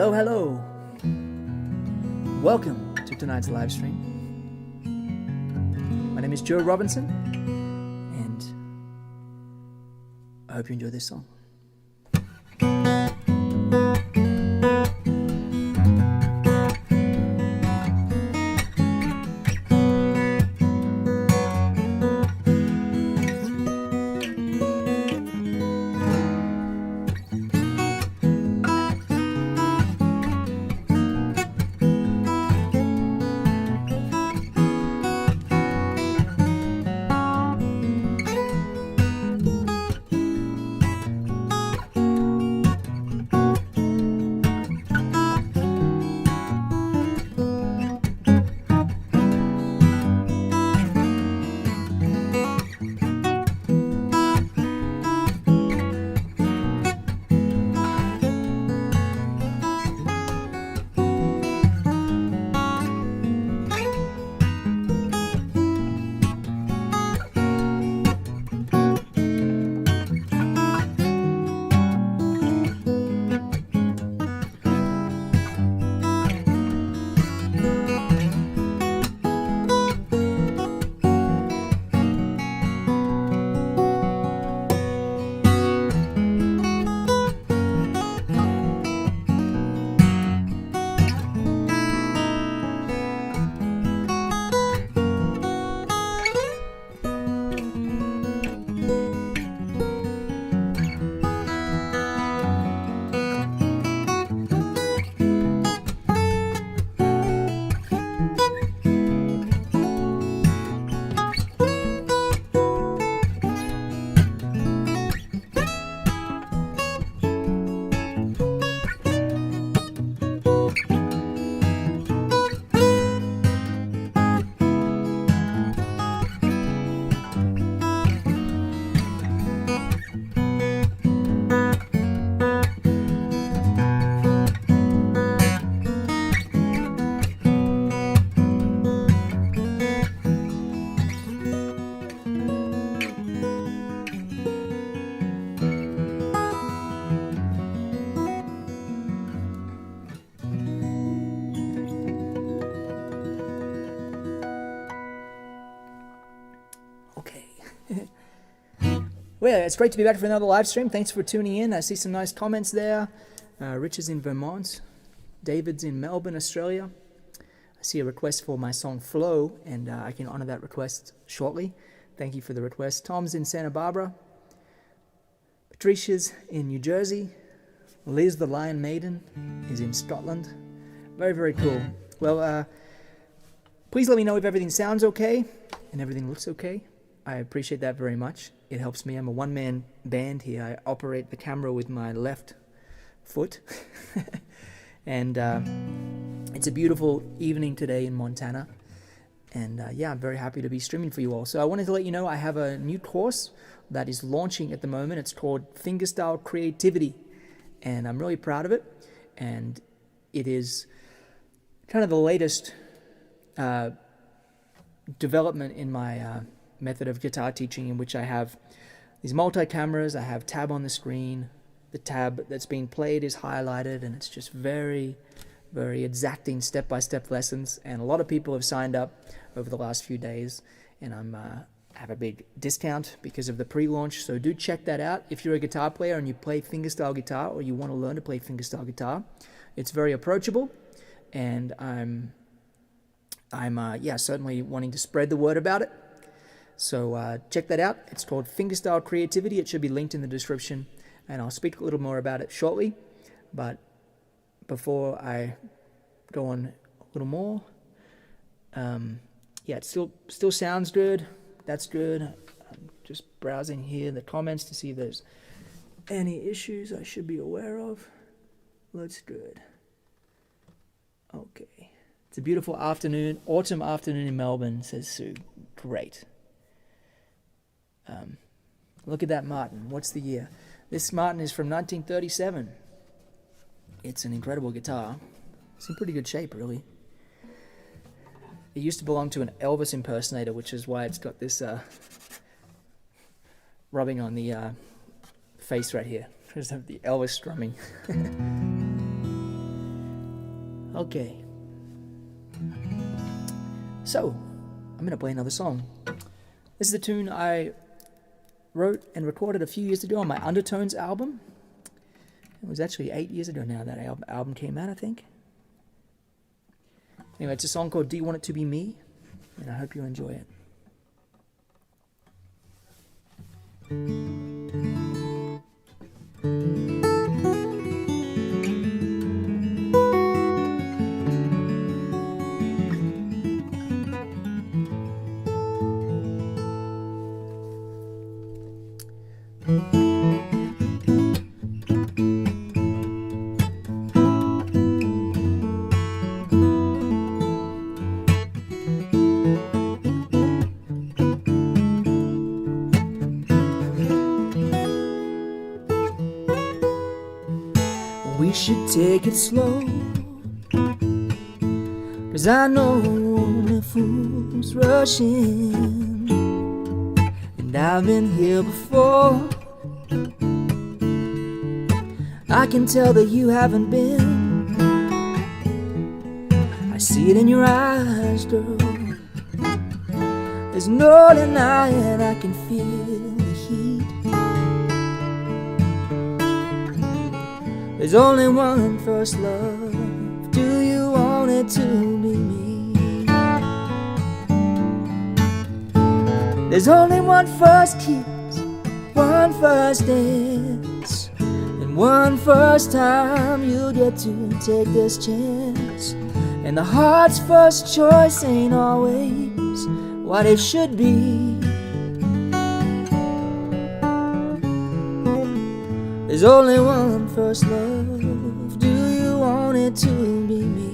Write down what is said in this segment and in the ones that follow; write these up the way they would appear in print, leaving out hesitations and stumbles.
Hello, hello. Welcome to tonight's live stream. My name is Joe Robinson, and I hope you enjoy this song. Well, it's great to be back for another live stream. Thanks for tuning in. I see some nice comments there. Rich is in Vermont. David's in Melbourne, Australia. I see a request for my song Flow, and I can honor that request shortly. Thank you for the request. Tom's in Santa Barbara. Patricia's in New Jersey. Liz the Lion Maiden is in Scotland. Very, very cool. Well, please let me know if everything sounds okay and everything looks okay. I appreciate that very much. It helps me. I'm a one-man band here. I operate the camera with my left foot. And it's a beautiful evening today in Montana. And yeah, I'm very happy to be streaming for you all. So I wanted to let you know I have a new course that is launching at the moment. It's called Fingerstyle Creativity. And I'm really proud of it. And it is kind of the latest development in my method of guitar teaching, in which I have these multi-cameras. I have tab on the screen. The tab that's being played is highlighted, and it's just very, very exacting step-by-step lessons. And a lot of people have signed up over the last few days, and I'm have a big discount because of the pre-launch. So do check that out. If you're a guitar player and you play fingerstyle guitar, or you want to learn to play fingerstyle guitar, it's very approachable, and I'm certainly wanting to spread the word about it. So check that out. It's called Fingerstyle Creativity. It should be linked in the description, and I'll speak a little more about it shortly. But before I go on a little more, yeah, it still sounds good. That's good. I'm just browsing here the comments to see if there's any issues I should be aware of. Looks good. Okay. It's a beautiful afternoon, autumn afternoon in Melbourne, says Sue. Great. Look at that Martin. What's the year? This Martin is from 1937. It's an incredible guitar. It's in pretty good shape, really. It used to belong to an Elvis impersonator, which is why it's got this rubbing on the face right here. Because of the Elvis strumming. Okay. So, I'm going to play another song. This is a tune I wrote and recorded a few years ago on my Undertones album. It was actually 8 years ago now that album came out, I think. Anyway, it's a song called Do You Want It To Be Me? And I hope you enjoy it. We should take it slow, 'cause I know only fools rush in, and I've been here before. I can tell that you haven't been. I see it in your eyes, girl. There's no denying I can feel the heat. There's only one first love. Do you want it to be me? There's only one first kiss, one first dance, and one first time you'll get to take this chance. And the heart's first choice ain't always what it should be. There's only one first love. Do you want it to be me?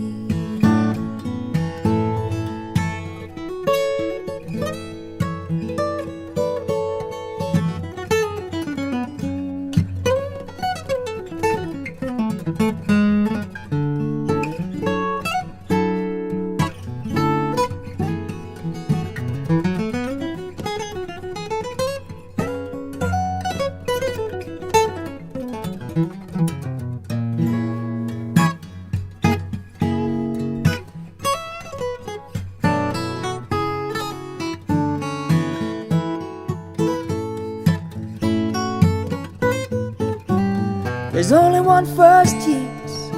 There's only one first kiss,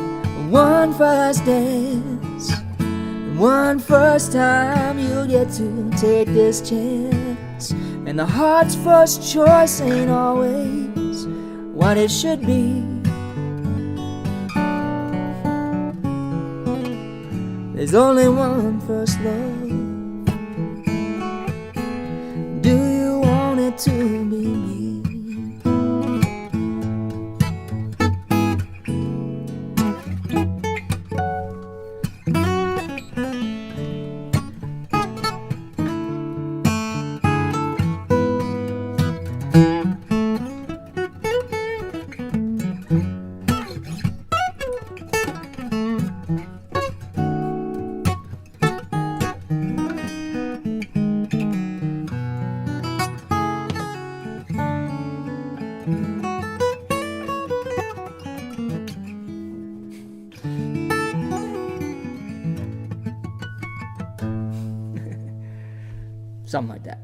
one first dance, and one first time you'll get to take this chance. And the heart's first choice ain't always what it should be. There's only one first love. Do you want it to be me? Something like that.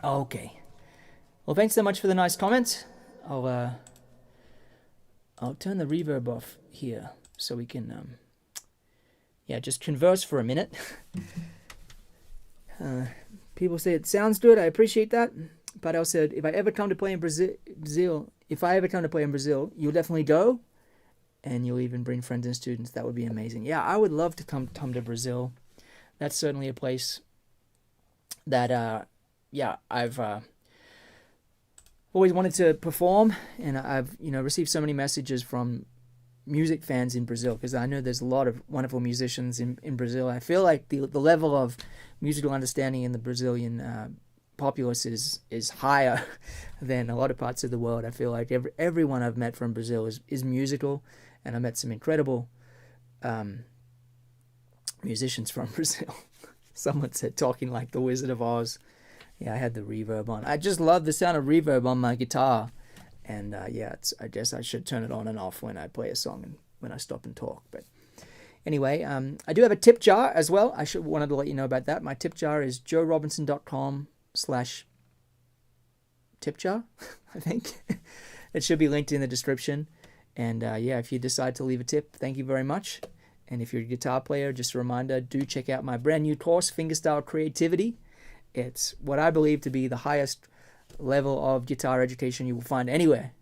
Okay. Well, thanks so much for the nice comments. I'll turn the reverb off here so we can just converse for a minute. People say it sounds good. I appreciate that. But I said, if I ever come to play in Brazil, you'll definitely go, and you'll even bring friends and students. That would be amazing. Yeah, I would love to come to Brazil. That's certainly a place that I've always wanted to perform, and I've received so many messages from music fans in Brazil, because I know there's a lot of wonderful musicians in Brazil. I feel like the level of musical understanding in the Brazilian populace is higher than a lot of parts of the world. I feel like everyone I've met from Brazil is musical, and I met some incredible musicians from Brazil. Someone said talking like the Wizard of Oz. Yeah, I had the reverb on. I just love the sound of reverb on my guitar. And I guess I should turn it on and off when I play a song and when I stop and talk. But Anyway, I do have a tip jar as well. I wanted to let you know about that. My tip jar is joerobinson.com/tipjar, I think. It should be linked in the description. And yeah, if you decide to leave a tip, thank you very much. And if you're a guitar player, just a reminder, do check out my brand new course, Fingerstyle Creativity. It's what I believe to be the highest level of guitar education you will find anywhere.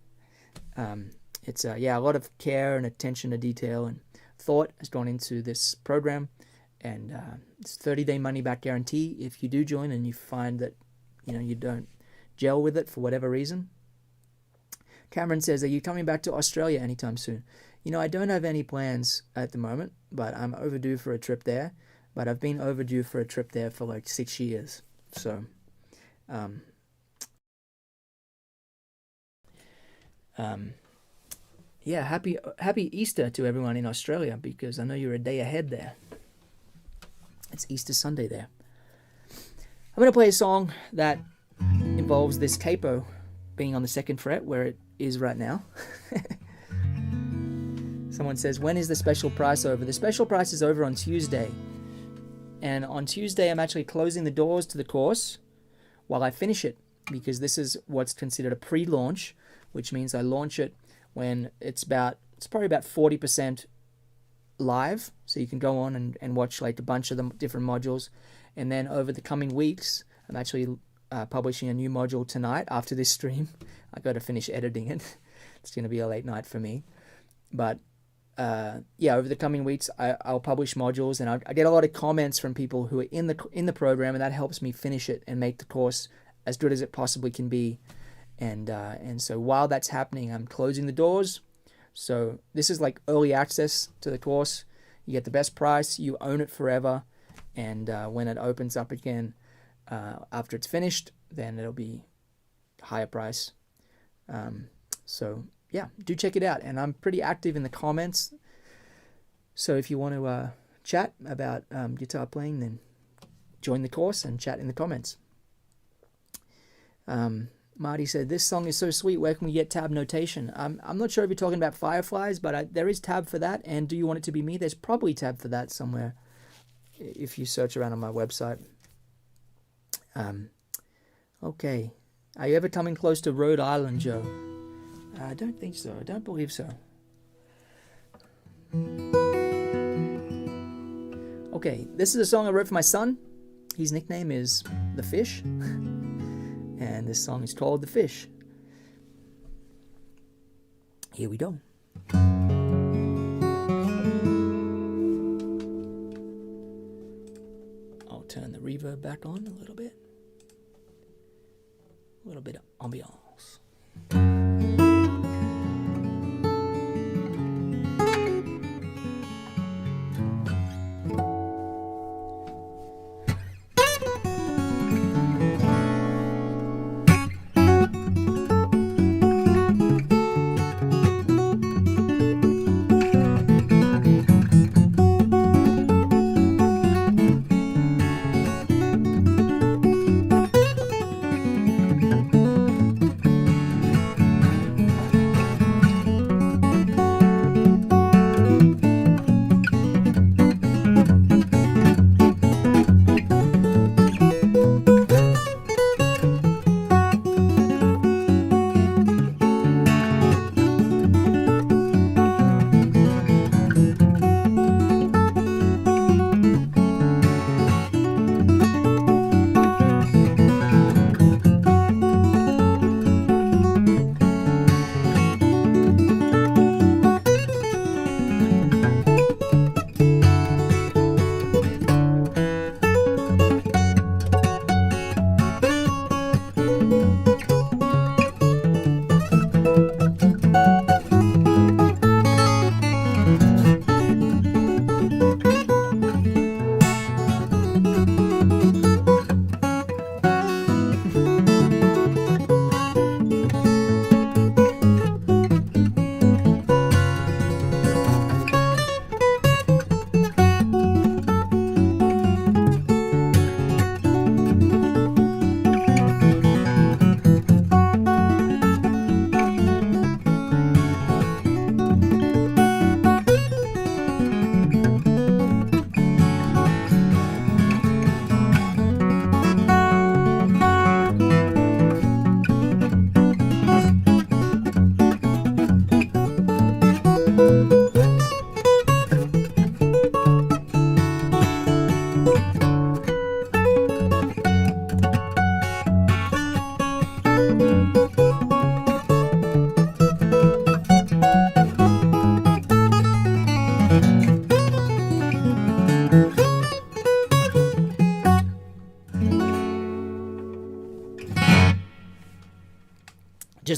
It's a lot of care and attention to detail and thought has gone into this program, and it's 30-day money-back guarantee if you do join and you find that you don't gel with it for whatever reason. Cameron says, are you coming back to Australia anytime soon? I don't have any plans at the moment, but I'm overdue for a trip there. But I've been overdue for a trip there for like 6 years. So, yeah, happy Easter to everyone in Australia, because I know you're a day ahead there. It's Easter Sunday there. I'm going to play a song that involves this capo being on the 2nd fret where it is right now. Someone says, when is the special price over? The special price is over on Tuesday. And on Tuesday, I'm actually closing the doors to the course while I finish it, because this is what's considered a pre-launch, which means I launch it when it's probably about 40% live. So you can go on and watch like a bunch of the different modules. And then over the coming weeks, I'm actually publishing a new module tonight after this stream. I got to finish editing it. It's going to be a late night for me. But yeah, over the coming weeks, I'll publish modules, and I get a lot of comments from people who are in the program, and that helps me finish it and make the course as good as it possibly can be. And so while that's happening, I'm closing the doors. So this is like early access to the course. You get the best price, you own it forever, and when it opens up again after it's finished, then it'll be higher price. So yeah, do check it out. And I'm pretty active in the comments. So if you want to chat about guitar playing, then join the course and chat in the comments. Marty said, this song is so sweet. Where can we get tab notation? I'm not sure if you're talking about Fireflies, but there is tab for that. And do you want it to be me? There's probably tab for that somewhere if you search around on my website. Okay. Are you ever coming close to Rhode Island, Joe? I don't think so. I don't believe so. Okay, this is a song I wrote for my son. His nickname is The Fish. And this song is called The Fish. Here we go. I'll turn the reverb back on a little bit. A little bit of ambiance.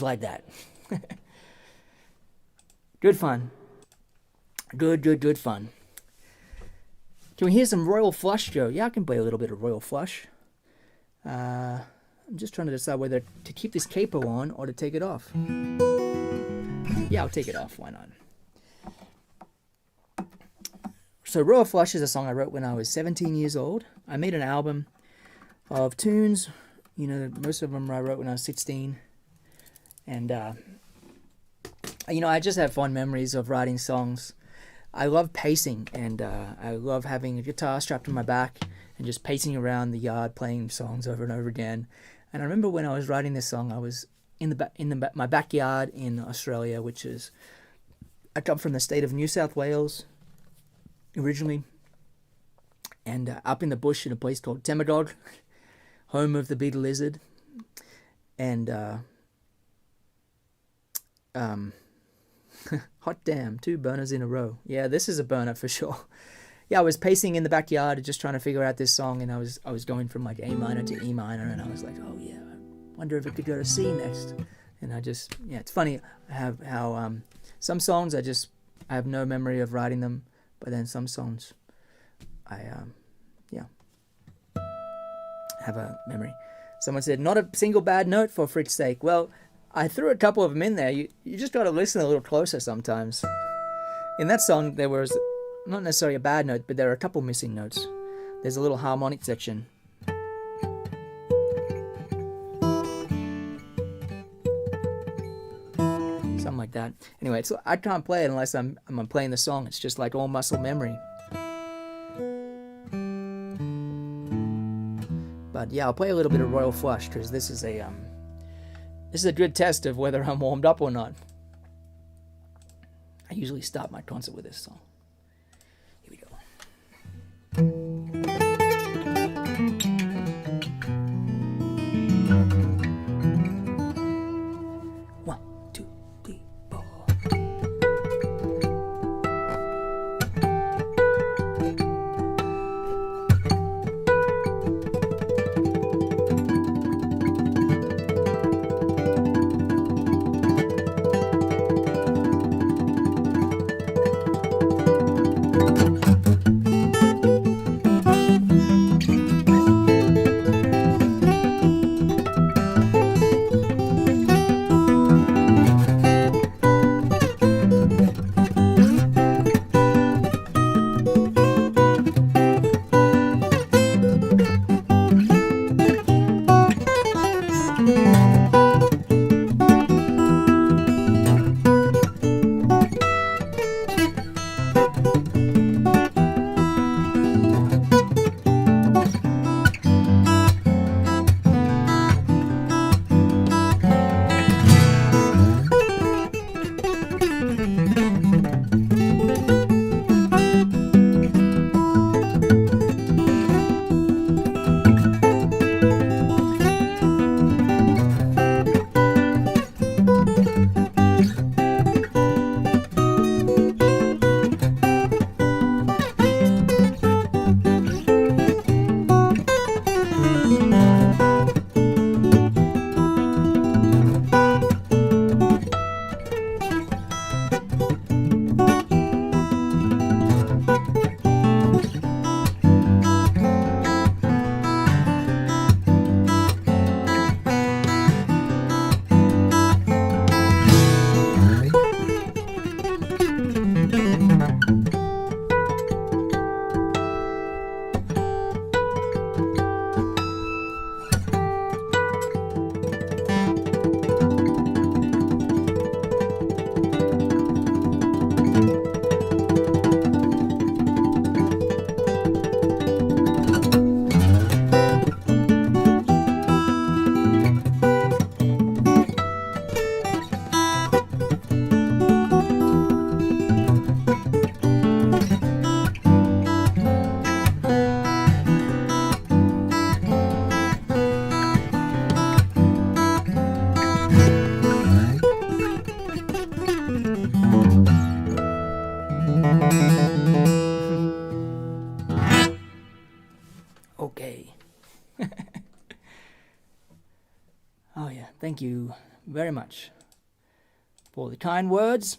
like that. Good fun. Good fun. Can we hear some Royal Flush, Joe? Yeah, I can play a little bit of Royal Flush. I'm just trying to decide whether to keep this capo on or to take it off. Yeah, I'll take it off. Why not? So Royal Flush is a song I wrote when I was 17 years old. I made an album of tunes. You know, most of them I wrote when I was 16. And, you know, I just have fond memories of writing songs. I love pacing, and I love having a guitar strapped to my back and just pacing around the yard playing songs over and over again. And I remember when I was writing this song, I was in my backyard in Australia, which is, I come from the state of New South Wales originally, and up in the bush in a place called Temagog, home of the beetle lizard, and hot damn, 2 burners in a row. Yeah, this is a burner for sure. Yeah, I was pacing in the backyard just trying to figure out this song, and I was going from like A minor to E minor, and I was like, oh yeah, I wonder if it could go to C next. And I just, yeah, it's funny how some songs I have no memory of writing them, but then some songs I have a memory. Someone said, not a single bad note for frick's sake. Well, I threw a couple of them in there. You just got to listen a little closer sometimes. In that song, there was not necessarily a bad note, but there are a couple missing notes. There's a little harmonic section. Something like that. Anyway, I can't play it unless I'm playing the song. It's just like all muscle memory. But yeah, I'll play a little bit of Royal Flush, because this is a good test of whether I'm warmed up or not. I usually start my concert with this song. Here we go. Okay. Oh yeah, thank you very much for the kind words.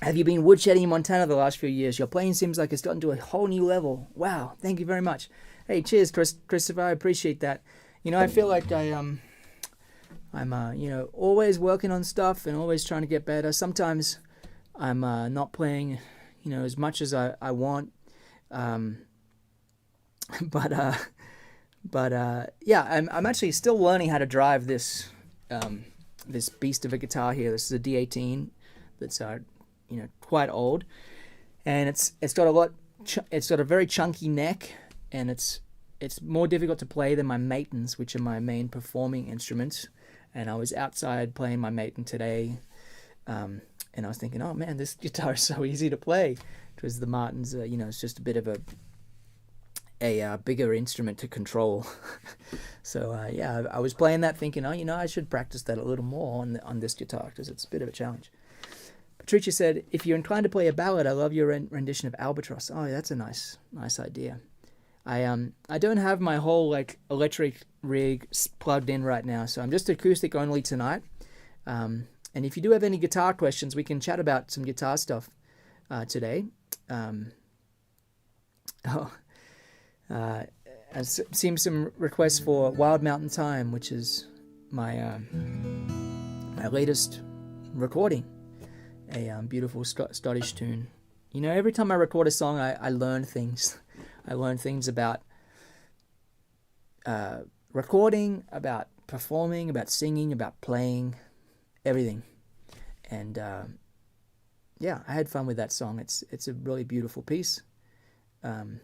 Have you been woodshedding in Montana the last few years? Your playing seems like it's gotten to a whole new level. Wow, thank you very much. Hey, cheers, Christopher. I appreciate that. I feel like I'm always working on stuff and always trying to get better. Sometimes I'm not playing, as much as I want. But yeah, I'm actually still learning how to drive this this beast of a guitar here. This is a D18 that's quite old, and it's got a very chunky neck, and it's more difficult to play than my matins, which are my main performing instruments. And I was outside playing my matin today, and I was thinking, oh man, this guitar is so easy to play, because the Martins, it's just a bit of a bigger instrument to control. So yeah, I was playing that thinking, I should practice that a little more on this guitar, because it's a bit of a challenge. Patricia said, if you're inclined to play a ballad, I love your rendition of Albatross. Oh, that's a nice idea. I don't have my whole electric rig plugged in right now, so I'm just acoustic only tonight. And if you do have any guitar questions, we can chat about some guitar stuff today. I've seen some requests for Wild Mountain Time, which is my latest recording. A beautiful Scottish tune. Every time I record a song, I learn things. I learn things about recording, about performing, about singing, about playing, everything. And yeah, I had fun with that song. It's a really beautiful piece. Well,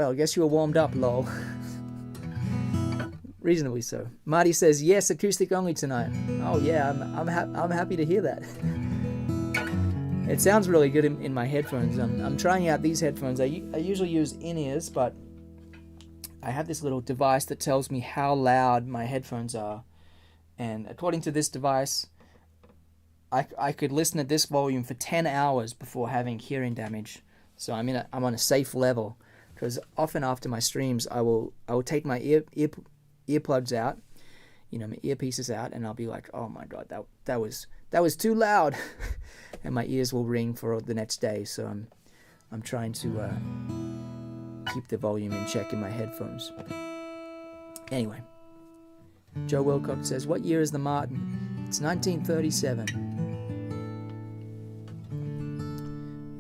I guess you were warmed up, lol. Reasonably so. Marty says, yes, acoustic only tonight. Oh yeah, I'm happy to hear that. It sounds really good in my headphones. I'm trying out these headphones. I usually use in-ears, but I have this little device that tells me how loud my headphones are. And according to this device, I could listen at this volume for 10 hours before having hearing damage. So I'm on a safe level, because often after my streams, I will take my earplugs out, my earpieces out, and I'll be like, oh my god, that was too loud. And my ears will ring for the next day. So I'm trying to keep the volume in check in my headphones. Anyway, Joe Wilcox says, what year is the Martin? It's 1937.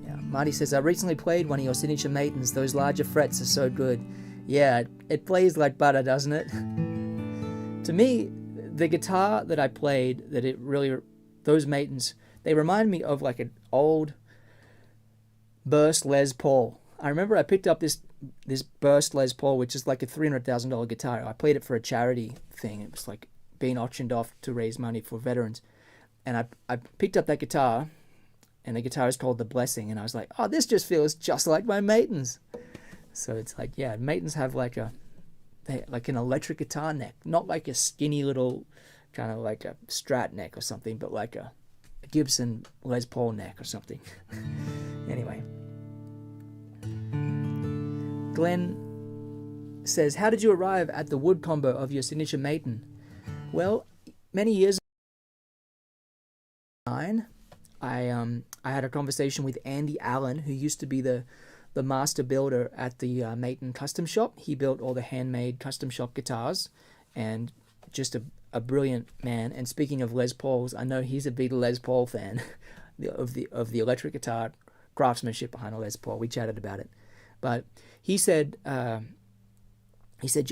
Yeah, Marty says, I recently played one of your signature matins. Those larger frets are so good. Yeah, it plays like butter, doesn't it? To me, the guitar that I played, those matins, they remind me of like an old burst Les Paul. I remember I picked up this burst Les Paul, which is like a $300,000 guitar. I played it for a charity thing. It was like being auctioned off to raise money for veterans. And I picked up that guitar, and the guitar is called The Blessing. And I was like, oh, this just feels just like my matins. So it's like, yeah, matins have like an electric guitar neck, not like a skinny little kind of like a Strat neck or something, but like a Gibson Les Paul neck or something. Anyway, Glenn says, how did you arrive at the wood combo of your signature matin? Well, many years ago, I had a conversation with Andy Allen, who used to be the master builder at the Maton Custom Shop. He built all the handmade custom shop guitars, and just a brilliant man. And speaking of Les Pauls, I know he's a big Les Paul fan of the electric guitar craftsmanship behind a Les Paul. We chatted about it, but he said, Joe,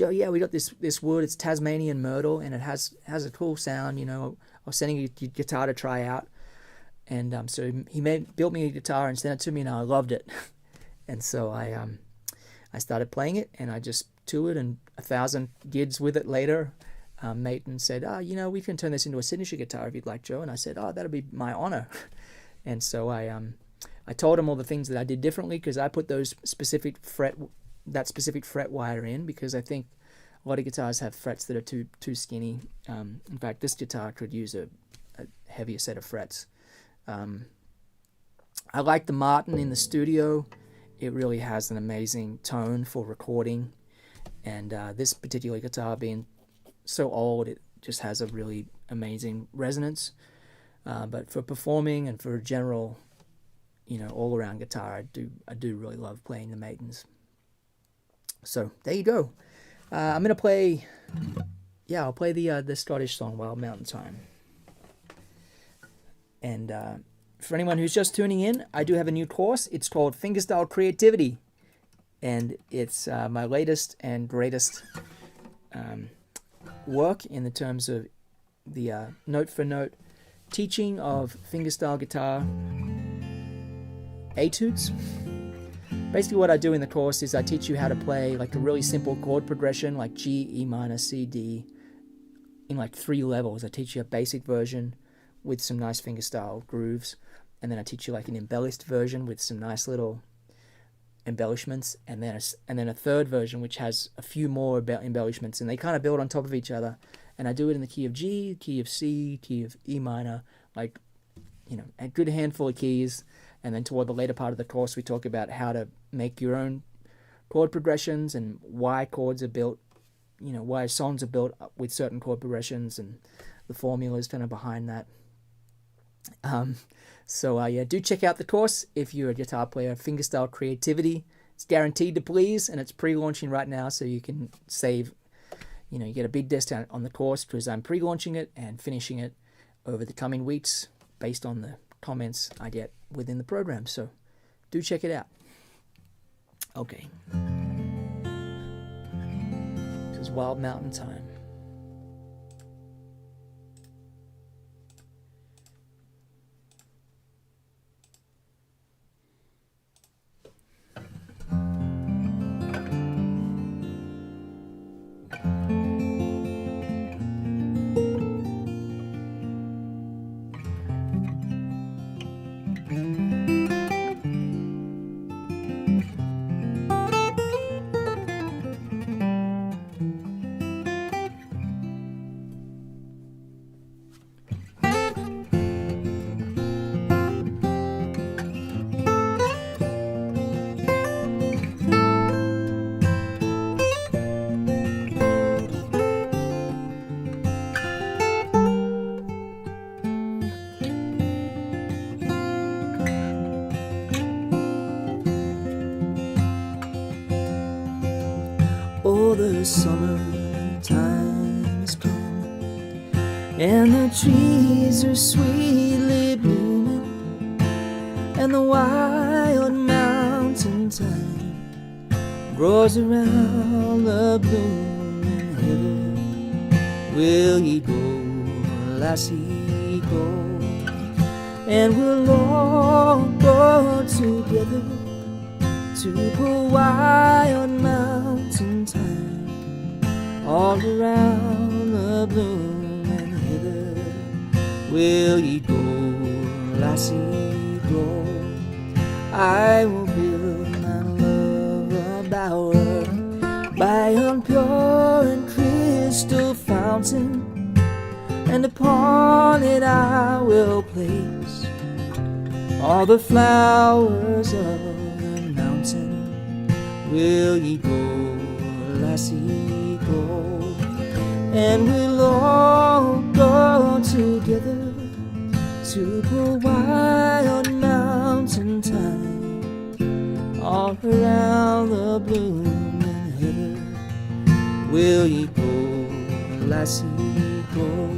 yeah, we got this wood. It's Tasmanian myrtle, and it has a cool sound. I was sending you a guitar to try out, and so he built me a guitar and sent it to me, and I loved it. And so I started playing it, and I just toured, and 1,000 gigs with it later. Maton said, we can turn this into a signature guitar if you'd like, Joe. And I said, that'll be my honor. And so I told him all the things that I did differently, because I put that specific fret wire in, because I think a lot of guitars have frets that are too skinny. In fact, this guitar could use a heavier set of frets. I like the Martin in the studio. It really has an amazing tone for recording, and this particular guitar being so old it just has a really amazing resonance. But for performing and for general, all around guitar, I do really love playing the Maidens. So there you go. I'm gonna play. Yeah, I'll play the Scottish song "Wild Mountain Time." And for anyone who's just tuning in, I do have a new course. It's called Fingerstyle Creativity, and it's my latest and greatest work in the terms of the note-for-note teaching of fingerstyle guitar etudes. Basically what I do in the course is I teach you how to play like a really simple chord progression like G, E minor, C, D in like 3 levels. I teach you a basic version with some nice fingerstyle grooves, and then I teach you like an embellished version with some nice little embellishments, and then a third version which has a few more embellishments, and they kind of build on top of each other. And I do it in the key of G, key of C, key of E minor, like, a good handful of keys. And then toward the later part of the course, we talk about how to make your own chord progressions and why chords are built, why songs are built with certain chord progressions and the formulas kind of behind that. So do check out the course if you're a guitar player. Fingerstyle Creativity. It's guaranteed to please, and it's pre-launching right now, so you can save. You get a big discount on the course because I'm pre-launching it and finishing it over the coming weeks based on the comments I get within the program. So do check it out. Okay. This is Wild Mountain Time. Oh, the summertime's come, and the trees are sweetly blooming, and the wild mountain thyme grows around the blooming heather. Will ye go, lassie, go? And we'll all go together to the wild mountain thyme, all around the blooming heather. Will ye go, lassie, go? I will build my love a bower by a pure and crystal fountain, and upon it I will place all the flowers of the mountain. Will ye go, lassie, go? And we'll all go together to the wild mountain thyme, all around the blooming heather. Will ye go, lassie, go?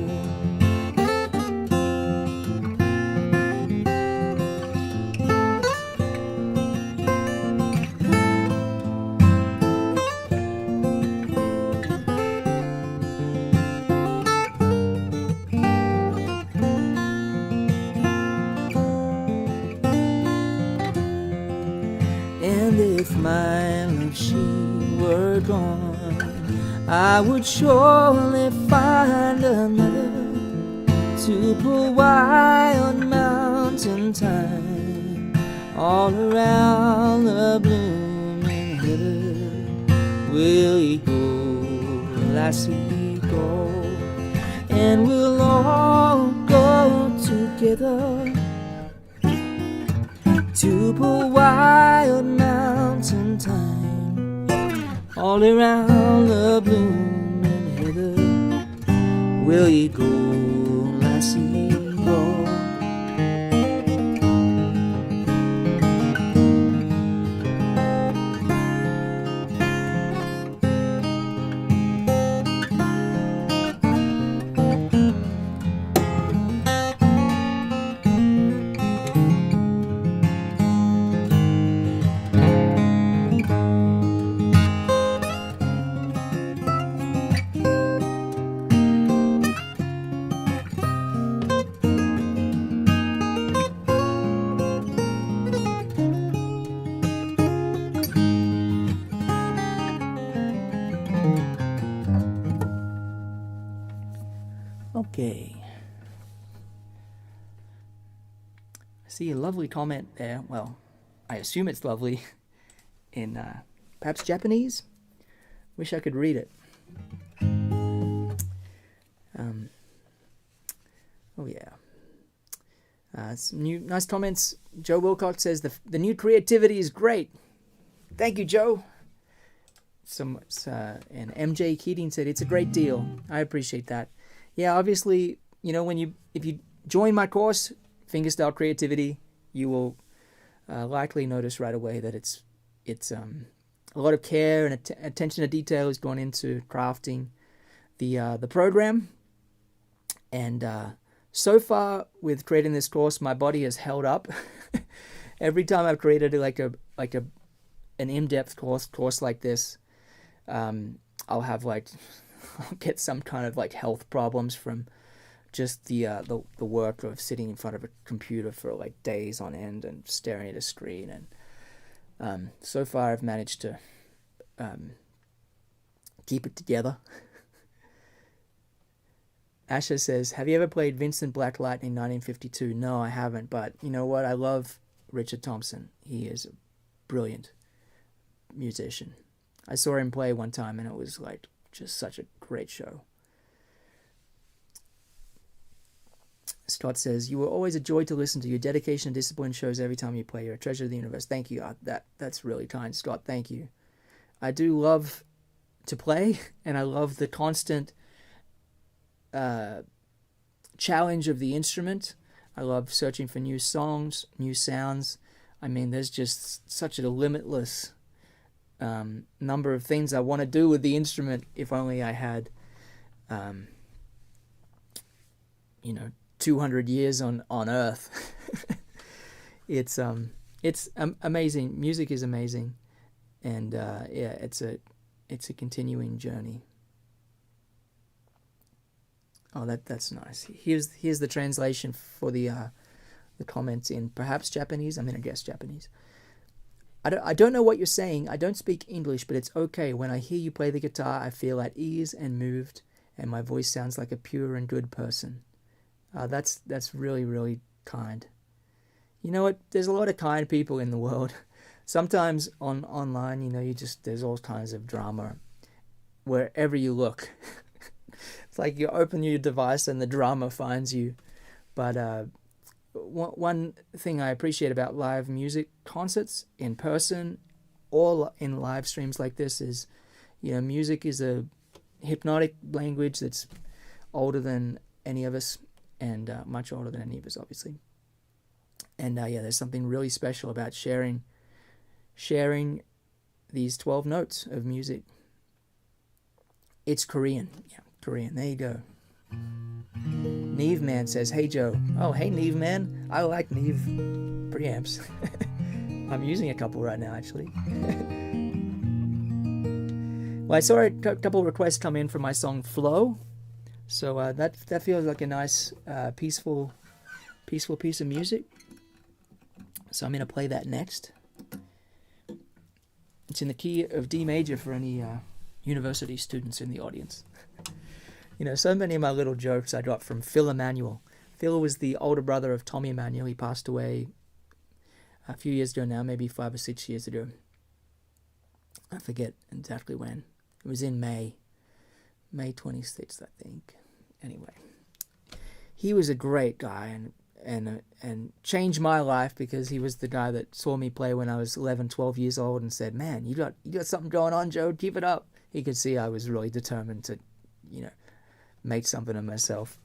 And if my love she were gone, I would surely find another to the wild mountain thyme, all around the blooming heather. Will ye go, lassie, go? And we'll all go together to the wild mountain thyme, all around the blooming heather. will ye go, lassie, go? Okay. I see a lovely comment there. Well, I assume it's lovely in perhaps Japanese. Wish I could read it. Oh yeah. Some new nice comments. Joe Wilcox says the new creativity is great. Thank you, Joe. And MJ Keating said it's a great deal. I appreciate that. Yeah, obviously, you know, if you join my course, Fingerstyle Creativity, you will likely notice right away that it's a lot of care and attention to detail has gone into crafting the program. And so far with creating this course, my body has held up. Every time I've created an in-depth course like this, I'll have I'll get some kind of health problems from just the work of sitting in front of a computer for days on end and staring at a screen. And so far I've managed to keep it together. Asha says, have you ever played Vincent Blacklight in 1952? No, I haven't, but you know what? I love Richard Thompson. He is a brilliant musician. I saw him play one time and it was just such a great show. Scott says, you were always a joy to listen to. Your dedication and discipline shows every time you play. You're a treasure of the universe. Thank you. That's really kind, Scott. Thank you. I do love to play, and I love the constant challenge of the instrument. I love searching for new songs, new sounds. I mean, there's just such a limitless number of things I want to do with the instrument if only I had 200 years on Earth. It's amazing. Music is amazing, and it's a continuing journey. Oh, that's nice. Here's the translation for the comments in perhaps Japanese. I'm gonna guess Japanese. I don't know what you're saying. I don't speak English, but it's okay. When I hear you play the guitar, I feel at ease and moved, and my voice sounds like a pure and good person. That's really, really kind. You know what? There's a lot of kind people in the world. Sometimes online, there's all kinds of drama wherever you look. It's like you open your device and the drama finds you. But one thing I appreciate about live music concerts in person or in live streams like this is, music is a hypnotic language that's older than any of us, and much older than any of us, obviously. And there's something really special about sharing these 12 notes of music. It's Korean. Yeah, Korean. There you go. Neve Man says, hey Joe. Oh, hey Neve Man. I like Neve preamps. I'm using a couple right now, actually. Well, I saw a couple requests come in for my song Flow. So that feels like a nice, peaceful piece of music. So I'm going to play that next. It's in the key of D major for any university students in the audience. So many of my little jokes I got from Phil Emanuel. Phil was the older brother of Tommy Emanuel. He passed away a few years ago now, maybe 5 or 6 years ago. I forget exactly when. It was in May 26th, I think. Anyway, he was a great guy and changed my life, because he was the guy that saw me play when I was 11, 12 years old and said, man, you got something going on, Joe, keep it up. He could see I was really determined to, made something of myself.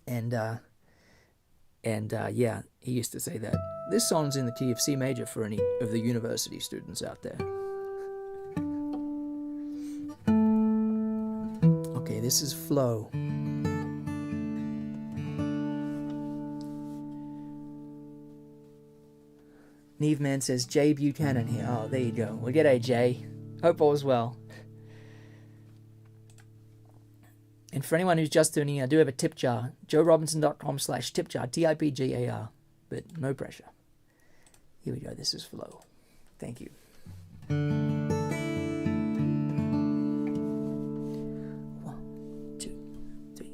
And yeah, he used to say that this song's in the key of C major for any of the university students out there. Okay, this is Flow. Neve Man says Jay Buchanan here. Oh, there you go. Well, g'day, Jay. Hope all is well. And for anyone who's just tuning in, I do have a tip jar. joerobinson.com/tipjar, TIPGAR. But no pressure. Here we go. This is Flow. Thank you. 1, 2, 3,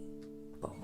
4.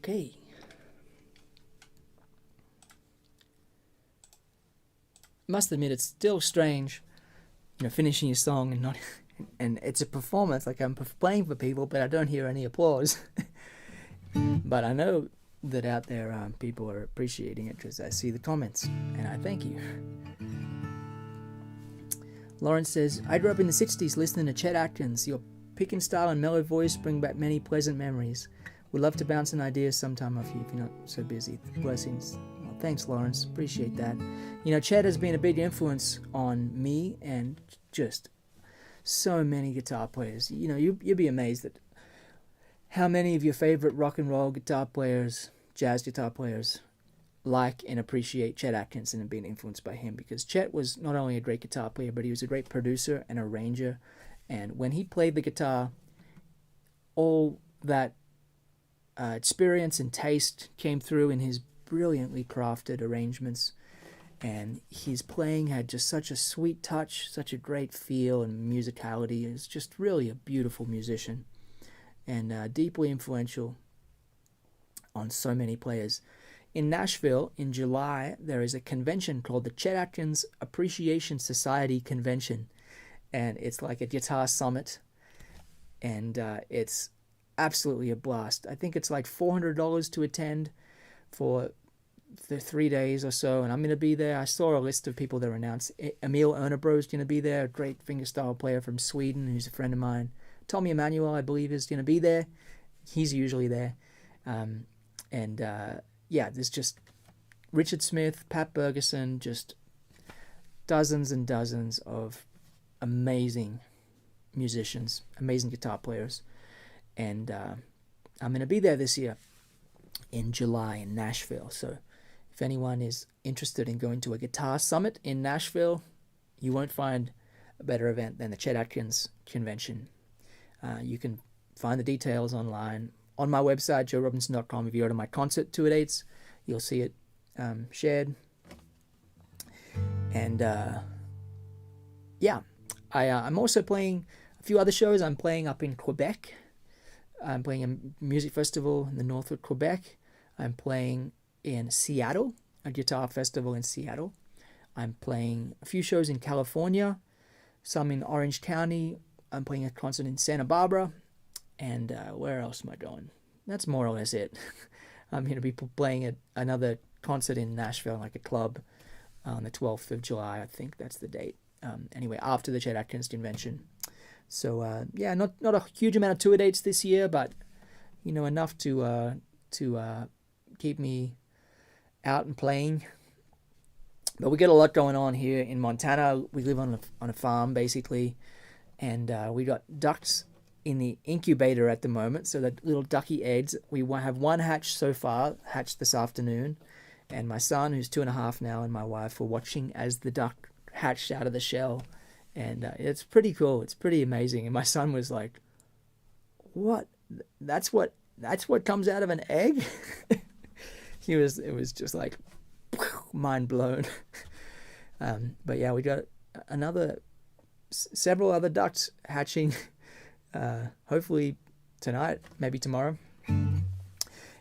Okay. Must admit, it's still strange, finishing your song and and it's a performance, like I'm playing for people, but I don't hear any applause. But I know that out there people are appreciating it because I see the comments, and I thank you. Lawrence says, I grew up in the 60s listening to Chet Atkins. Your picking style and mellow voice bring back many pleasant memories. Would love to bounce an idea sometime off you if you're not so busy. Blessings. Well, thanks, Lawrence. Appreciate that. You know, Chet has been a big influence on me and just so many guitar players. You know, you'd be amazed at how many of your favorite rock and roll guitar players, jazz guitar players, like and appreciate Chet Atkins and have been influenced by him, because Chet was not only a great guitar player, but he was a great producer and arranger. And when he played the guitar, all that experience and taste came through in his brilliantly crafted arrangements. And his playing had just such a sweet touch, such a great feel and musicality. He was just really a beautiful musician and deeply influential on so many players. In Nashville, in July, there is a convention called the Chet Atkins Appreciation Society Convention. And it's like a guitar summit. And it's absolutely a blast. I think it's like $400 to attend for the 3 days or so. And I'm going to be there. I saw a list of people that were announced. Emil Ernerbro is going to be there, a great fingerstyle player from Sweden who's a friend of mine. Tommy Emmanuel, I believe, is going to be there. He's usually there. Yeah, there's just Richard Smith, Pat Bergeson, just dozens and dozens of amazing musicians, amazing guitar players. And I'm going to be there this year in July in Nashville. So if anyone is interested in going to a guitar summit in Nashville, you won't find a better event than the Chet Atkins Convention. You can find the details online on my website, joerobinson.com. If you go to my concert tour dates, you'll see it shared. And yeah, I'm also playing a few other shows. I'm playing up in Quebec. I'm playing a music festival in the north of Quebec. I'm playing in Seattle, a guitar festival in Seattle. I'm playing a few shows in California, some in Orange County. I'm playing a concert in Santa Barbara. And where else am I going? That's more or less it. I'm going to be playing another concert in Nashville, like a club, on the 12th of July. I think that's the date. Anyway, after the Chet Atkins Convention. So, yeah, not a huge amount of tour dates this year, but, you know, enough to keep me out and playing. But we got a lot going on here in Montana. We live on a farm, basically, and we got ducks in the incubator at the moment, so the little ducky eggs. We have one hatch so far, hatched this afternoon, and my son, who's 2.5 now, and my wife were watching as the duck hatched out of the shell, and it's pretty cool. It's pretty amazing. And my son was like, "What? That's what comes out of an egg?" It was just like mind blown. But yeah, we got several other ducks hatching. Hopefully tonight, maybe tomorrow.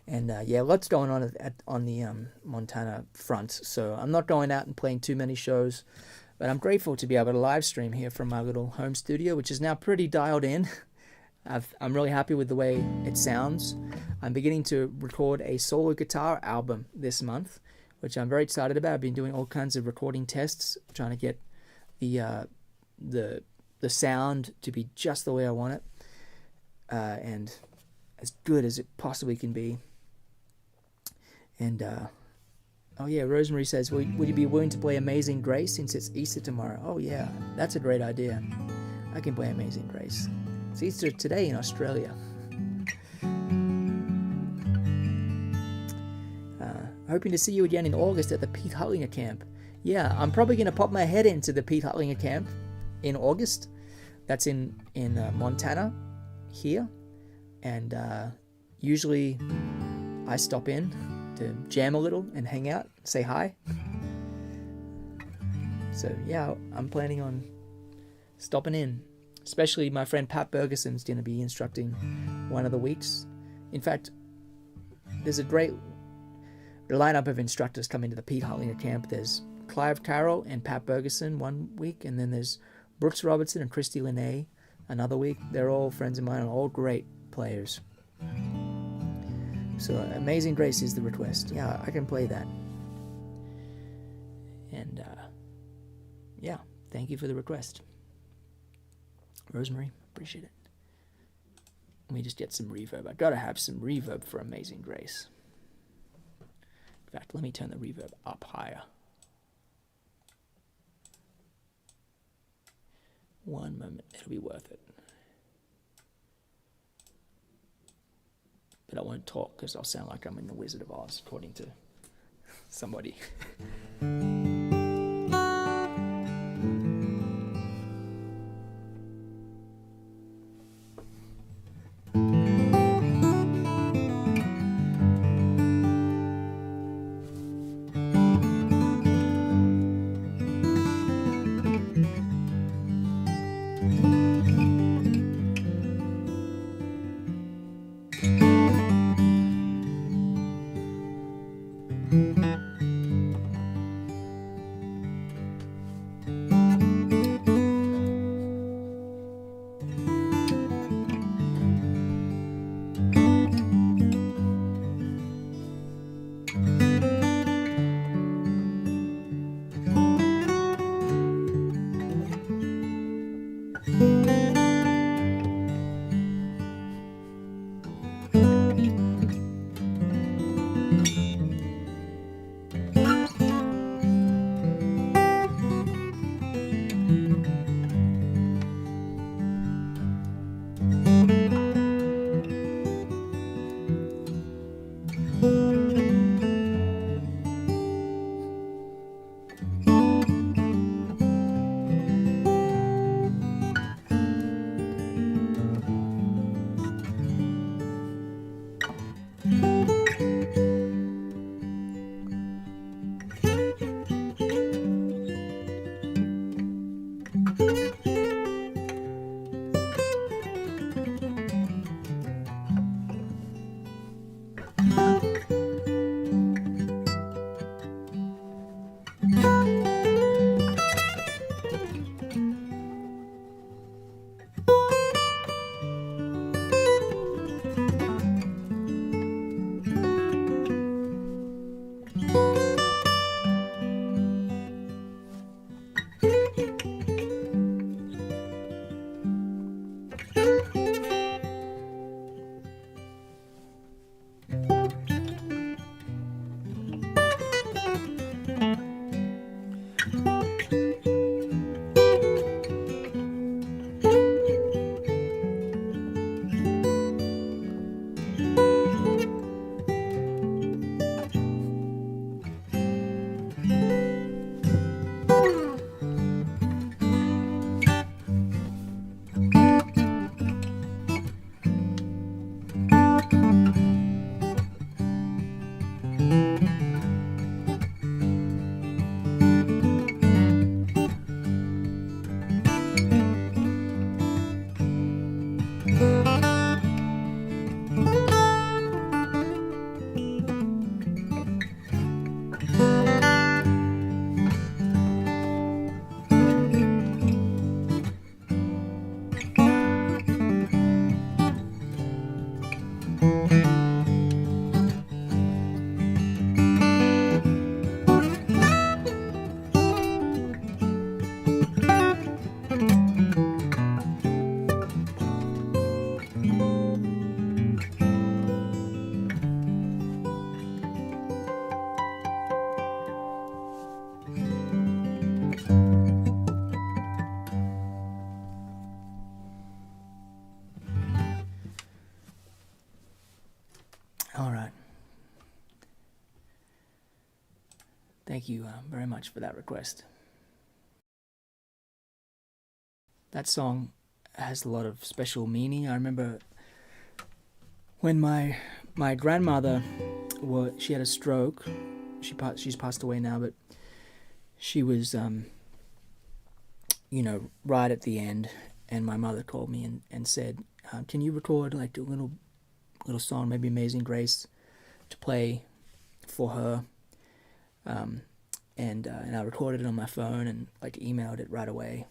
And yeah, lots going on the Montana front. So I'm not going out and playing too many shows, but I'm grateful to be able to live stream here from my little home studio, which is now pretty dialed in. I'm really happy with the way it sounds. I'm beginning to record a solo guitar album this month, which I'm very excited about. I've been doing all kinds of recording tests, trying to get the sound to be just the way I want it, and as good as it possibly can be. And oh yeah, Rosemary says, would you be willing to play Amazing Grace since it's Easter tomorrow? Oh yeah, that's a great idea. I can play Amazing Grace. It's Easter today in Australia. Hoping to see you again in August at the Pete Hutlinger camp. Yeah, I'm probably going to pop my head into the Pete Hutlinger camp in August. That's in Montana here, and usually I stop in to jam a little and hang out, say hi. So yeah, I'm planning on stopping in. Especially my friend Pat Bergeson's going to be instructing one of the weeks. In fact, there's a great lineup of instructors coming to the Pete Hutlinger camp. There's Clive Carroll and Pat Bergeson one week, and then there's Brooks Robertson and Christy Linnae another week. They're all friends of mine, all great players. So Amazing Grace is the request. Yeah, I can play that. And yeah, thank you for the request, Rosemary. Appreciate it. Let me just get some reverb. I gotta have some reverb for Amazing Grace. In fact, let me turn the reverb up higher. One moment, it'll be worth it. But I won't talk because I'll sound like I'm in the Wizard of Oz, according to somebody. Thank you very much for that request. That song has a lot of special meaning. I remember when my grandmother, she had a stroke. She's passed away now, but she was, right at the end, and my mother called me and said, "Can you record like a little song, maybe Amazing Grace, to play for her?" And I recorded it on my phone and like emailed it right away.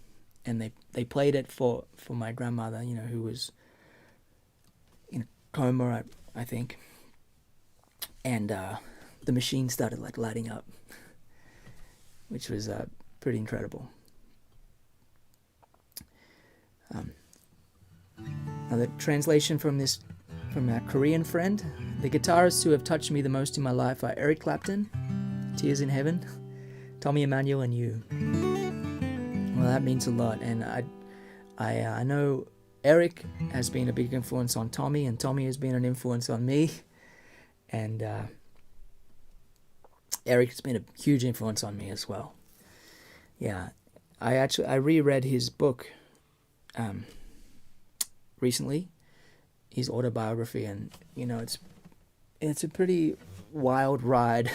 and they played it for my grandmother, you know, who was in a coma, I think, and the machine started like lighting up, which was pretty incredible. Now the translation from our Korean friend: the guitarists who have touched me the most in my life are Eric Clapton, Tears in Heaven, Tommy Emmanuel, and you. Well, that means a lot, and I know Eric has been a big influence on Tommy, and Tommy has been an influence on me, and Eric has been a huge influence on me as well. Yeah, I reread his book recently, his autobiography, and you know, it's a pretty wild ride,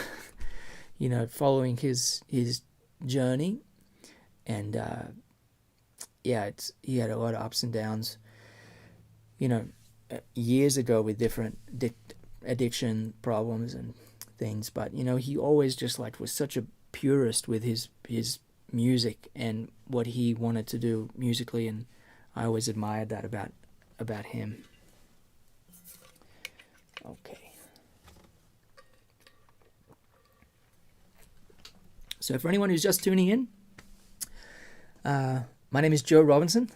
you know, following his journey, and yeah, he had a lot of ups and downs, you know, years ago with different addiction problems and things, but you know, he always just like was such a purist with his music and what he wanted to do musically, and I always admired that about him. Okay. So for anyone who's just tuning in, my name is Joe Robinson.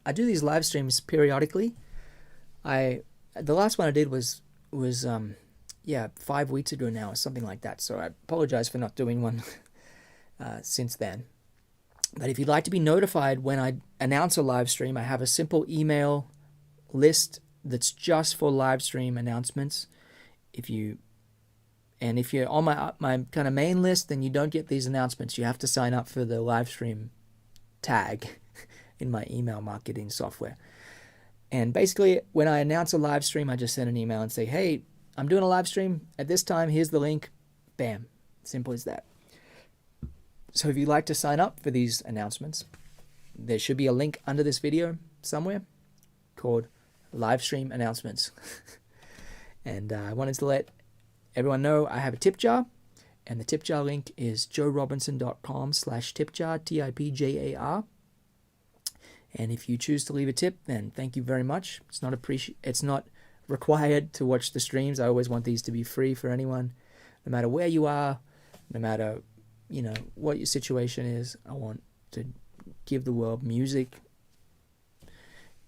I do these live streams periodically. The last one I did was 5 weeks ago now, or something like that. So I apologize for not doing one since then. But if you'd like to be notified when I announce a live stream, I have a simple email list that's just for live stream announcements. If you're on my kind of main list, then you don't get these announcements. You have to sign up for the live stream tag in my email marketing software. And basically, when I announce a live stream, I just send an email and say, hey, I'm doing a live stream at this time. Here's the link. Bam. Simple as that. So if you'd like to sign up for these announcements, there should be a link under this video somewhere called live stream announcements. And I wanted to let everyone know I have a tip jar, and the tip jar link is joerobinson.com/tipjar, TIPJAR. And if you choose to leave a tip, then thank you very much. It's not required to watch the streams. I always want these to be free for anyone, no matter where you are, no matter, you know, what your situation is. I want to give the world music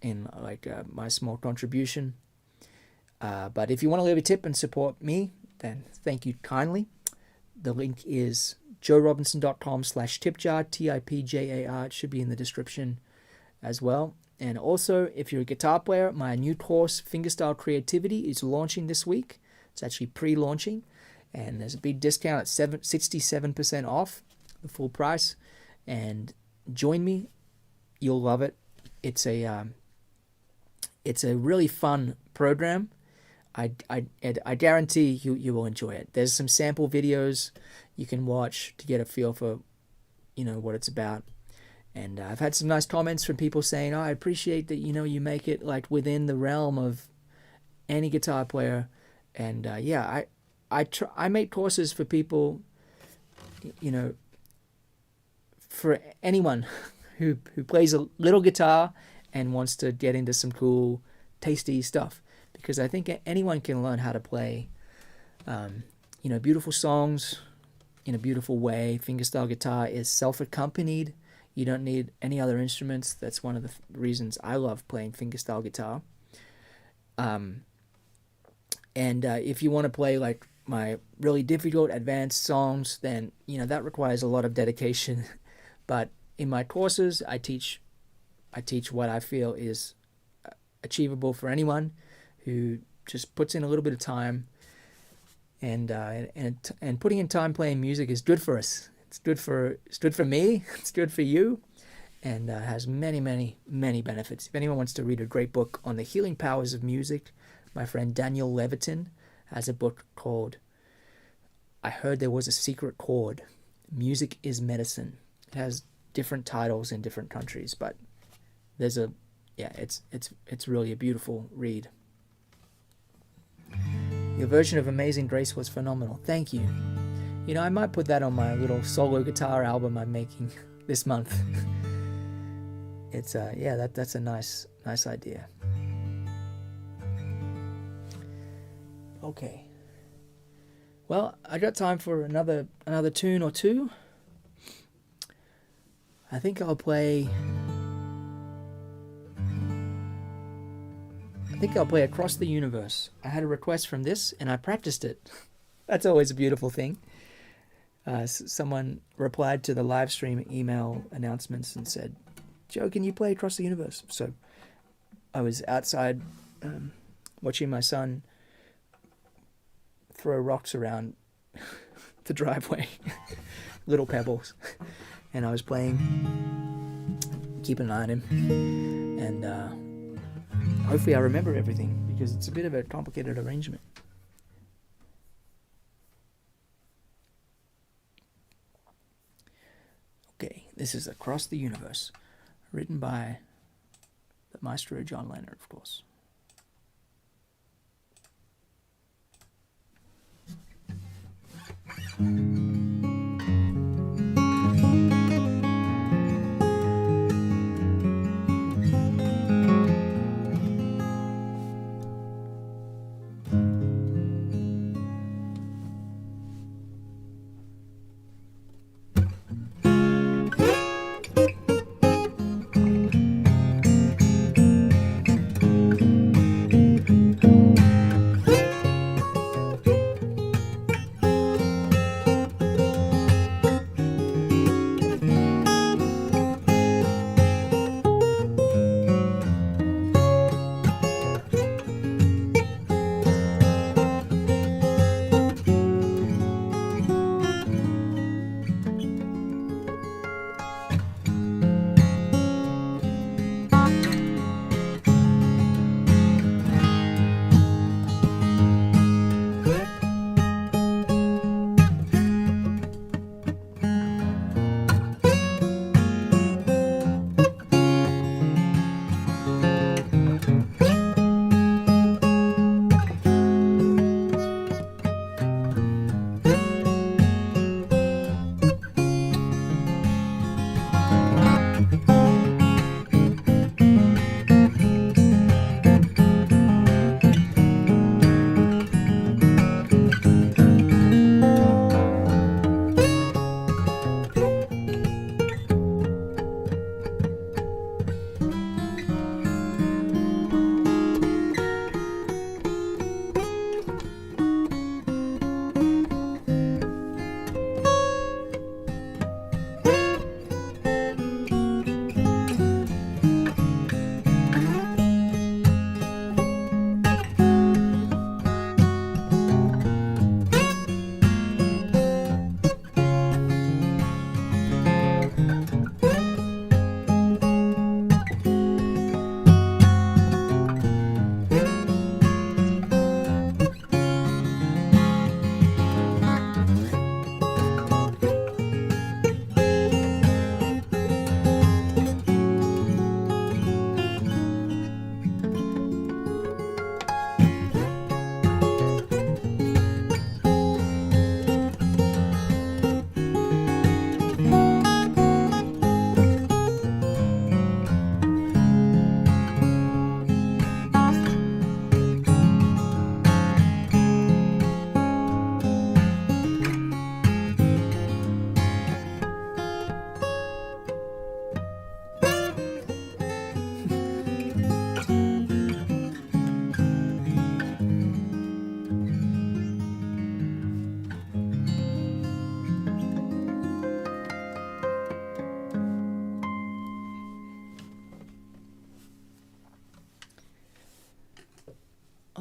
in like my small contribution. But if you want to leave a tip and support me, then thank you kindly. The link is joerobinson.com/tipjar, TIPJAR. It should be in the description as well. And also, if you're a guitar player, my new course, Fingerstyle Creativity, is launching this week. It's actually pre-launching, and there's a big discount at 67% off the full price. And join me; you'll love it. It's a really fun program. I guarantee you will enjoy it. There's some sample videos you can watch to get a feel for, you know, what it's about. And I've had some nice comments from people saying, "Oh, I appreciate that, you know, you make it like within the realm of any guitar player." And yeah, I make courses for people, you know, for anyone who plays a little guitar and wants to get into some cool, tasty stuff. Because I think anyone can learn how to play, you know, beautiful songs in a beautiful way. Fingerstyle guitar is self-accompanied. You don't need any other instruments. That's one of the reasons I love playing fingerstyle guitar. And if you want to play like my really difficult advanced songs, then, you know, that requires a lot of dedication. But in my courses, I teach what I feel is achievable for anyone who just puts in a little bit of time. And putting in time playing music is good for us. It's good for me. It's good for you, and has many, many, many benefits. If anyone wants to read a great book on the healing powers of music, my friend Daniel Levitin has a book called "I Heard There Was a Secret Chord: Music is Medicine." It has different titles in different countries, but it's really a beautiful read. Your version of Amazing Grace was phenomenal. Thank you. You know, I might put that on my little solo guitar album I'm making this month. it's yeah, that's a nice idea. Okay. Well, I got time for another tune or two. I think I'll play Across the Universe. I had a request from this and I practiced it. That's always a beautiful thing. Someone replied to the Livestream email announcements and said, "Joe, can you play Across the Universe?" So I was outside watching my son throw rocks around the driveway, little pebbles, and I was playing, keeping an eye on him, and hopefully I remember everything, because it's a bit of a complicated arrangement. Okay, this is Across the Universe, written by the maestro John Lennon, of course.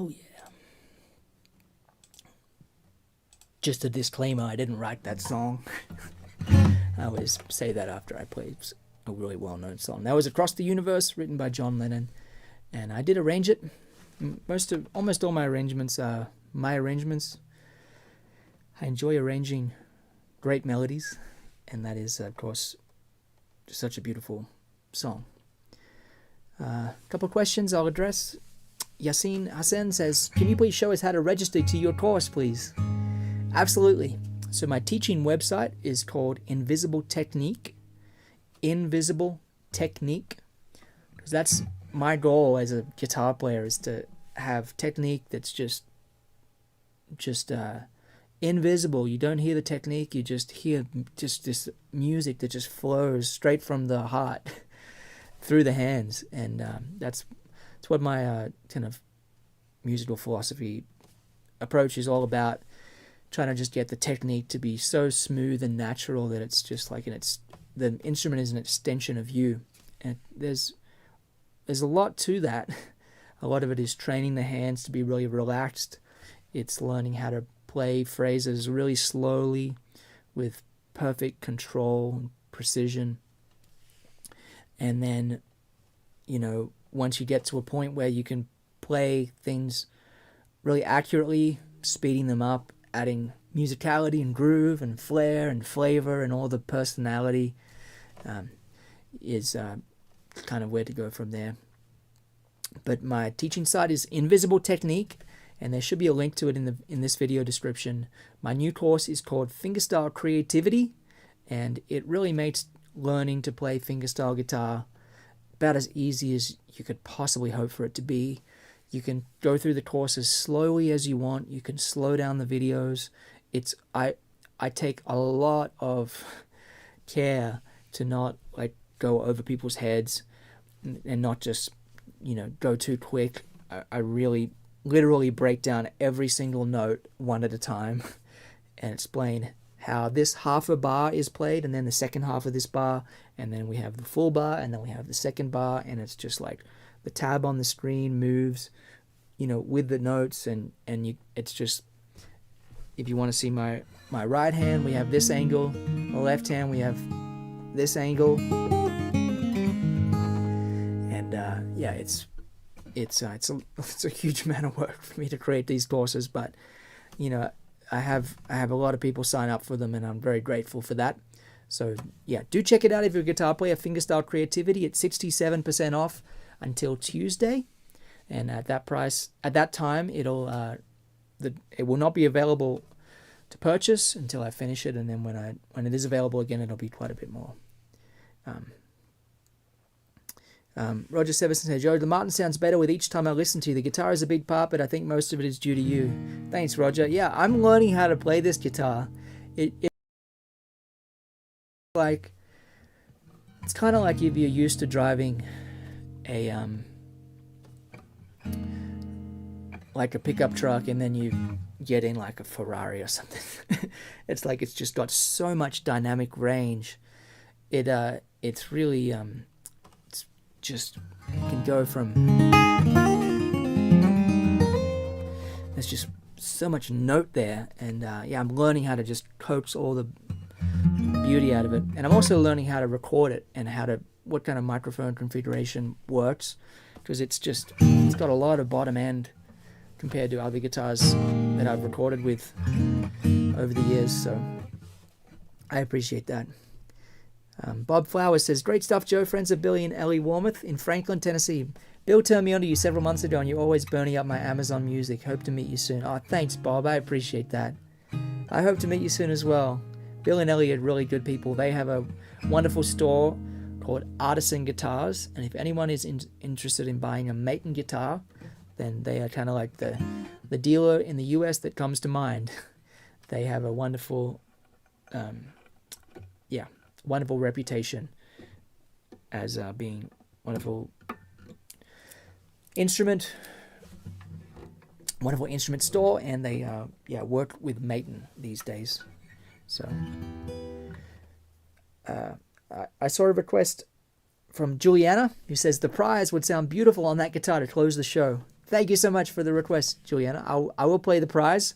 Oh yeah. Just a disclaimer, I didn't write that song. I always say that after I play a really well-known song. That was Across the Universe, written by John Lennon, and I did arrange it. Almost all my arrangements are my arrangements. I enjoy arranging great melodies, and that is, of course, such a beautiful song. A couple of questions I'll address. Yassine Hassan says, "Can you please show us how to register to your course, please?" Absolutely. So my teaching website is called Invisible Technique. because that's my goal as a guitar player, is to have technique that's just invisible. You don't hear the technique, you just hear just this music that just flows straight from the heart through the hands. And that's what my kind of musical philosophy approach is all about, trying to just get the technique to be so smooth and natural that it's just like the instrument is an extension of you. And there's a lot to that. A lot of it is training the hands to be really relaxed. It's learning how to play phrases really slowly with perfect control and precision. And then, once you get to a point where you can play things really accurately, speeding them up, adding musicality and groove and flair and flavor and all the personality, is kind of where to go from there. But my teaching site is Invisible Technique, and there should be a link to it in this video description. My new course is called Fingerstyle Creativity, and it really makes learning to play fingerstyle guitar about as easy as you could possibly hope for it to be. You can go through the course as slowly as you want. You can slow down the videos. I take a lot of care to not go over people's heads and not just go too quick. I really literally break down every single note one at a time and explain how this half a bar is played, and then the second half of this bar, and then we have the full bar, and then we have the second bar, and it's just like the tab on the screen moves with the notes, and it's just, if you want to see my right hand, we have this angle, the left hand we have this angle, and yeah, it's a huge amount of work for me to create these courses, but I have a lot of people sign up for them, and I'm very grateful for that. So yeah, do check it out if you're a guitar player. Fingerstyle Creativity at 67% off until Tuesday, and at that time, it will not be available to purchase until I finish it, and then when it is available again, it'll be quite a bit more. Roger Severson said, Joe, the Martin sounds better with each time I listen to you. The guitar is a big part, but I think most of it is due to you. Thanks, Roger. Yeah, I'm learning how to play this guitar. It's kind of like if you're used to driving a pickup truck, and then you get in like a Ferrari or something. It's like it's just got so much dynamic range. It's really it's just can go from, there's just so much note there, and yeah, I'm learning how to just coax all the beauty out of it, and I'm also learning how to record it and what kind of microphone configuration works, because it's got a lot of bottom end compared to other guitars that I've recorded with over the years, so I appreciate that. Bob Flowers says, great stuff, Joe. Friends of Billy and Ellie Warmouth in Franklin, Tennessee. Bill turned me on to you several months ago, and you're always burning up my Amazon Music. Hope to meet you soon. Oh, thanks, Bob. I appreciate that. I hope to meet you soon as well. Bill and Ellie are really good people. They have a wonderful store called Artisan Guitars, and if anyone is interested in buying a Maton guitar, then they are kind of like the dealer in the US that comes to mind. They have a wonderful, wonderful reputation as being wonderful instrument store, and they work with Maton these days. So I saw a request from Juliana, who says the prize would sound beautiful on that guitar to close the show. Thank you so much for the request, Juliana. I will play the prize,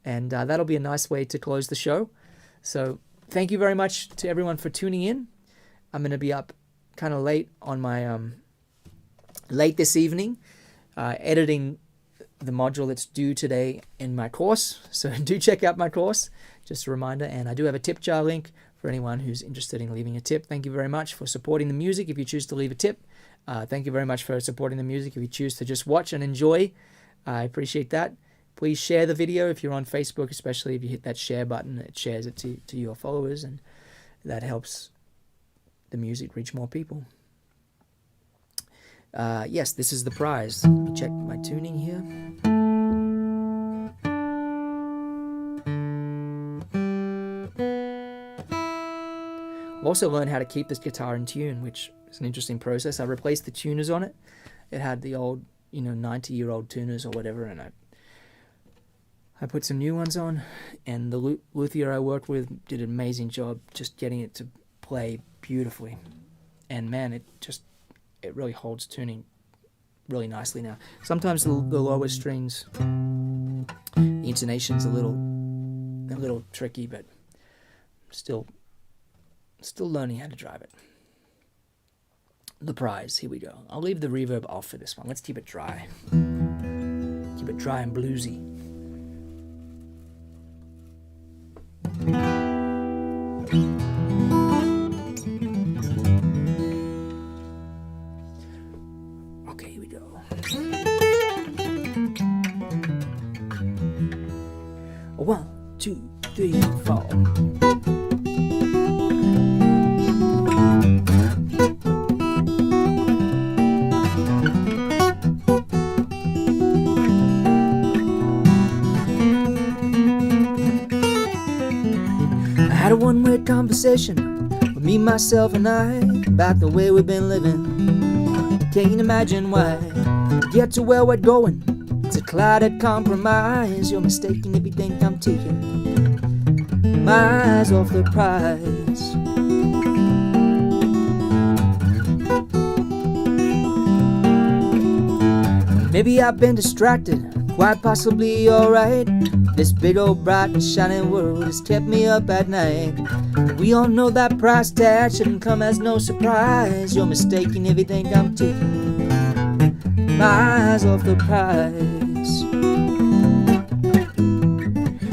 and that'll be a nice way to close the show. So thank you very much to everyone for tuning in. I'm going to be up kind of late on my late this evening, editing the module that's due today in my course. So do check out my course, just a reminder. And I do have a tip jar link for anyone who's interested in leaving a tip. Thank you very much for supporting the music if you choose to leave a tip. Thank you very much for supporting the music if you choose to just watch and enjoy. I appreciate that. Please share the video if you're on Facebook, especially if you hit that share button. It shares it to your followers, and that helps the music reach more people. Yes, this is the prize. Let me check my tuning here. I've also learned how to keep this guitar in tune, which is an interesting process. I replaced the tuners on it. It had the old, 90-year-old tuners or whatever, and I put some new ones on, and the luthier I worked with did an amazing job just getting it to play beautifully. And man, it really holds tuning really nicely now. Sometimes the lower strings, the intonation's a little tricky, but still learning how to drive it. The prize, here we go. I'll leave the reverb off for this one. Let's keep it dry. Keep it dry and bluesy. Okay, here we go. 1, 2, 3, 4. I had a one-way conversation with me, myself, and I about the way we've been living. Can't imagine why. To get to where we're going, it's a clouded compromise. You're mistaken if you think I'm taking my eyes off the prize. Maybe I've been distracted, quite possibly alright. This big old bright and shining world has kept me up at night. We all know that price tag shouldn't come as no surprise. You're mistaken if you think I'm taking my eyes off the prize.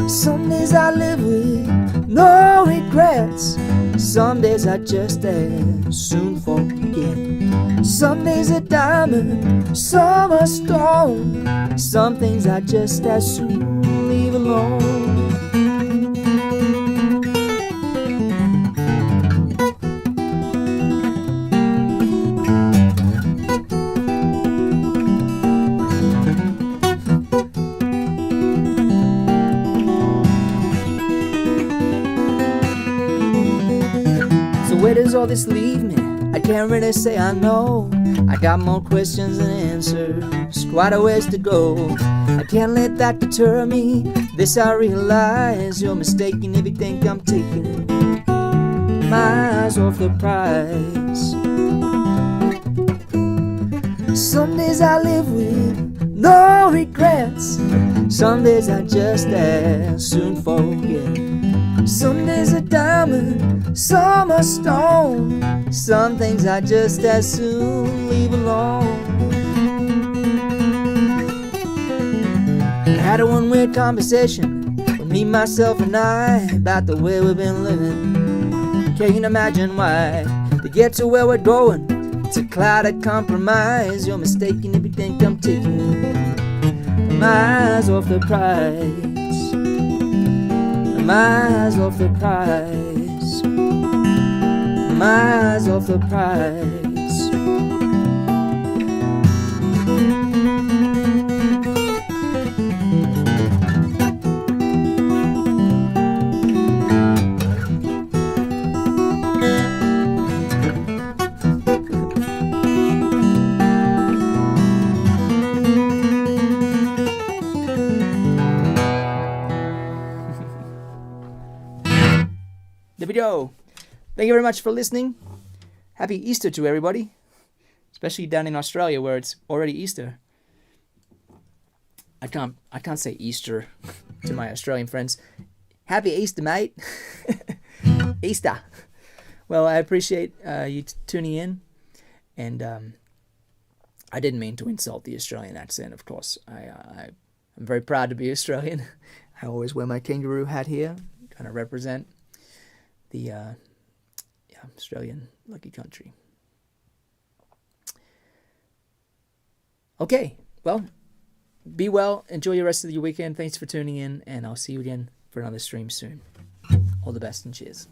Some days I live with no regrets. Some days I just as soon forget. Some days a diamond, some a stone. Some things I just as soon leave alone. So where does all this leave me? I can't really say I know. I got more questions than answers, quite a ways to go. I can't let that deter me. This I realize. You're mistaken if you think I'm taking my eyes off the prize. Some days I live with no regrets. Some days I just as soon forget. Some days a diamond, some a stone. Some things I just as soon leave alone. I had a one-way conversation with me, myself, and I about the way we've been living. Can't imagine why. To get to where we're going, it's a clouded compromise. You're mistaken if you think I'm taking my eyes off the prize. My eyes off the prize. My eyes off the prize. The video. Thank you very much for listening. Happy Easter to everybody, especially down in Australia where it's already Easter. I can't say Easter to my Australian friends. Happy Easter, mate. Easter. Well, I appreciate you tuning in, and I didn't mean to insult the Australian accent, of course. I'm very proud to be Australian. I always wear my kangaroo hat here, kind of represent the Australian lucky country. Okay, well, be well, enjoy your rest of your weekend. Thanks for tuning in, and I'll see you again for another stream soon. All the best and cheers.